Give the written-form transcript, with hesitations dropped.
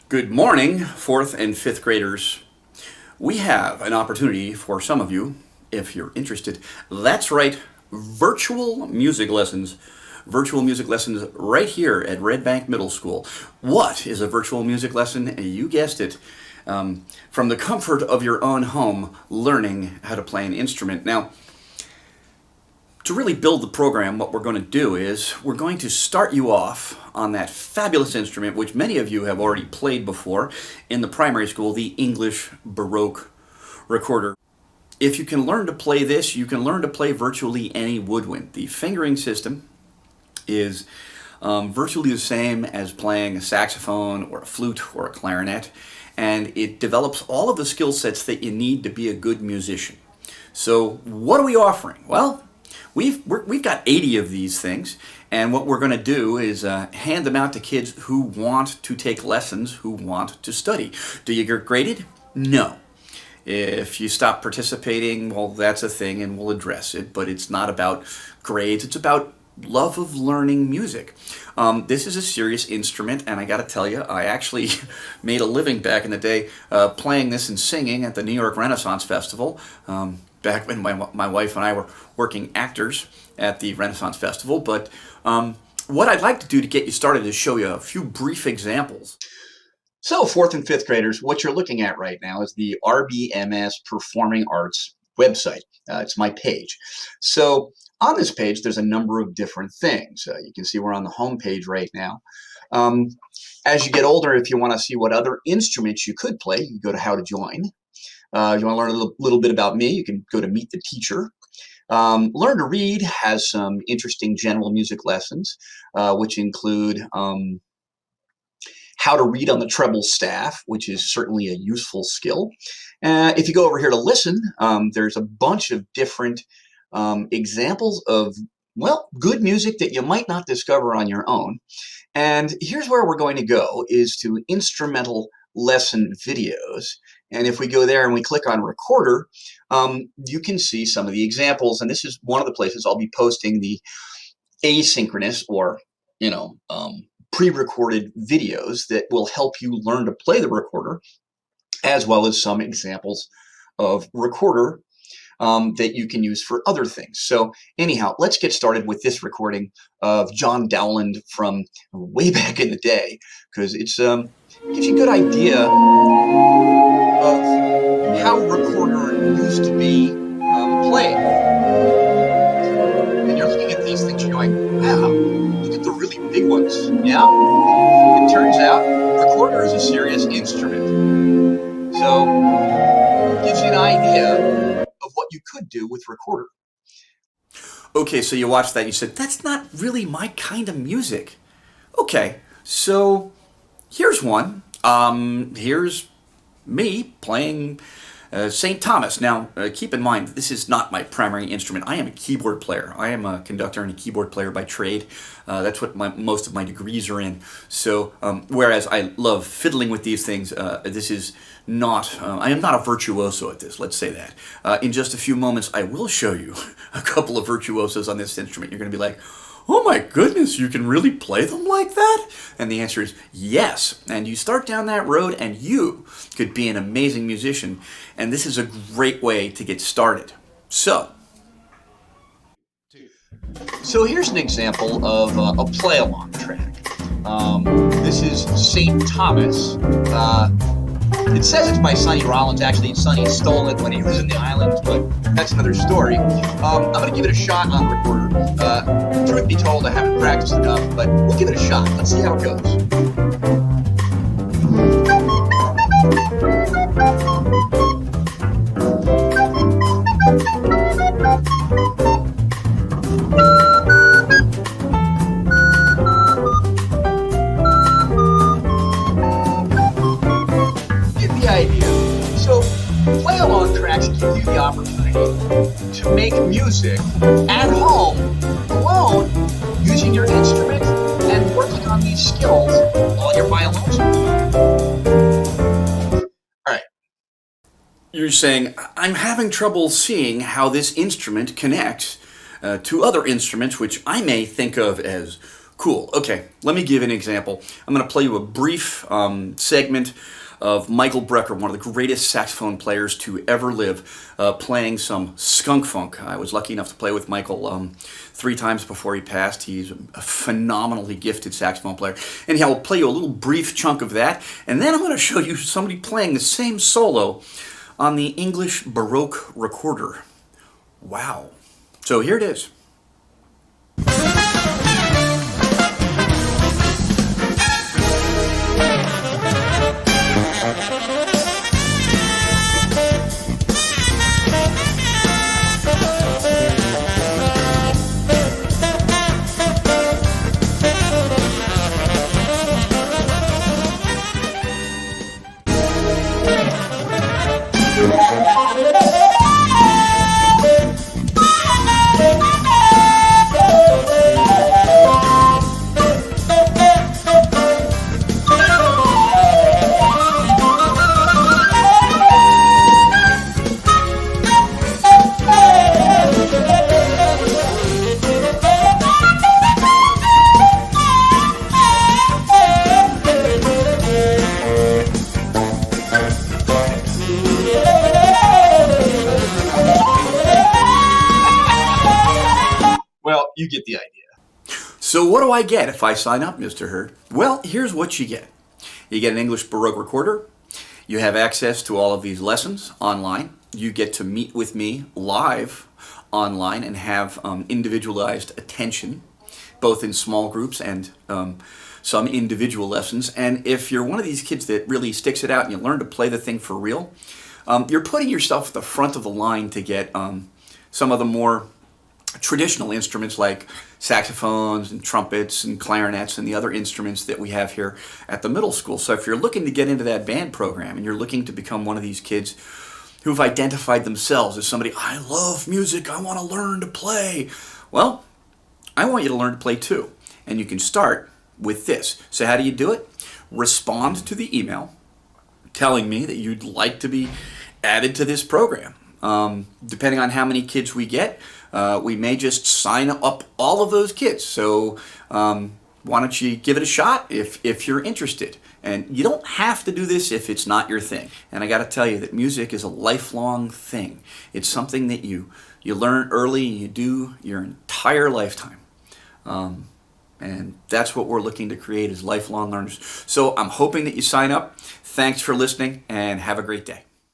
Good morning, fourth and fifth graders. We have an opportunity for some of you, if you're interested. That's right, virtual music lessons. Virtual music lessons right here at Red Bank Middle School. What is a virtual music lesson? You guessed it. From the comfort of your own home, learning how to play an instrument. Now, to really build the program, what we're going to do is we're going to start you off on that fabulous instrument, which many of you have already played before in the primary school, the English Baroque recorder. If you can learn to play this, you can learn to play virtually any woodwind. The fingering system is virtually the same as playing a saxophone or a flute or a clarinet, and it develops all of the skill sets that you need to be a good musician. So what are we offering? Well, we've got 80 of these things, and what we're going to do is hand them out to kids who want to take lessons, who want to study. Do you get graded? No. If you stop participating, well, that's a thing, and we'll address it, but it's not about grades. It's about love of learning music. This is a serious instrument, and I got to tell you, I actually made a living back in the day playing this and singing at the New York Renaissance Festival. Back when my wife and I were working actors at the Renaissance Festival. But what I'd like to do to get you started is show you a few brief examples. So fourth and fifth graders, what you're looking at right now is the RBMS Performing Arts website. It's my page. So on this page, there's a number of different things. You can see we're on the home page right now. As you get older, if you want to see what other instruments you could play, you go to How to Join. If you want to learn a little bit about me, you can go to Meet the Teacher. Learn to Read has some interesting general music lessons, which include how to read on the treble staff, which is certainly a useful skill. If you go over here to Listen, there's a bunch of different examples of, well, good music that you might not discover on your own. And here's where we're going to go, is to instrumental lesson videos. And if we go there and we click on Recorder, you can see some of the examples. And this is one of the places I'll be posting the asynchronous or, pre-recorded videos that will help you learn to play the recorder, as well as some examples of recorder that you can use for other things. So anyhow, let's get started with this recording of John Dowland from way back in the day, because it's gives you a good idea of how recorder used to be played. And you're looking at these things, you're going, wow, look at the really big ones. Yeah, it turns out recorder is a serious instrument. So it gives you an idea of what you could do with recorder. Okay, so you watched that, you said, that's not really my kind of music. Okay, so here's one. Here's me playing St. Thomas. Now, keep in mind, this is not my primary instrument. I am a keyboard player. I am a conductor and a keyboard player by trade. That's what most of my degrees are in. So, whereas I love fiddling with these things, this is not, I am not a virtuoso at this, let's say that. In just a few moments, I will show you a couple of virtuosos on this instrument. You're going to be like, oh my goodness, you can really play them like that? And the answer is yes. And you start down that road and you could be an amazing musician. And this is a great way to get started. So here's an example of a play-along track. This is St. Thomas. It says it's by Sonny Rollins. Actually, Sonny stole it when he was in the islands, but that's another story. I'm going to give it a shot on recorder. Truth be told, I haven't practiced enough, but we'll give it a shot. Let's see how it goes. Play-along tracks give you the opportunity to make music at home, alone, using your instrument and working on these skills while you're by All right. You're saying, I'm having trouble seeing how this instrument connects to other instruments which I may think of as Cool. Okay, let me give an example. I'm going to play you a brief segment of Michael Brecker, one of the greatest saxophone players to ever live, playing some skunk funk. I was lucky enough to play with Michael 3 times before he passed. He's a phenomenally gifted saxophone player. Anyhow, I'll play you a little brief chunk of that, and then I'm going to show you somebody playing the same solo on the English Baroque recorder. Wow. So here it is. Well, you get the idea. So what do I get if I sign up, Mr. Hurd? Well, here's what you get. You get an English Baroque recorder. You have access to all of these lessons online. You get to meet with me live online and have individualized attention, both in small groups and some individual lessons. And if you're one of these kids that really sticks it out and you learn to play the thing for real, you're putting yourself at the front of the line to get some of the more traditional instruments like saxophones and trumpets and clarinets and the other instruments that we have here at the middle school. So if you're looking to get into that band program and you're looking to become one of these kids who've identified themselves as somebody, I love music, I want to learn to play, well, I want you to learn to play too. And you can start with this. So how do you do it? Respond to the email telling me that you'd like to be added to this program. Depending on how many kids we get, we may just sign up all of those kids. So why don't you give it a shot if you're interested? And you don't have to do this if it's not your thing. And I got to tell you that music is a lifelong thing. It's something that you learn early and you do your entire lifetime. And that's what we're looking to create as lifelong learners. So I'm hoping that you sign up. Thanks for listening and have a great day.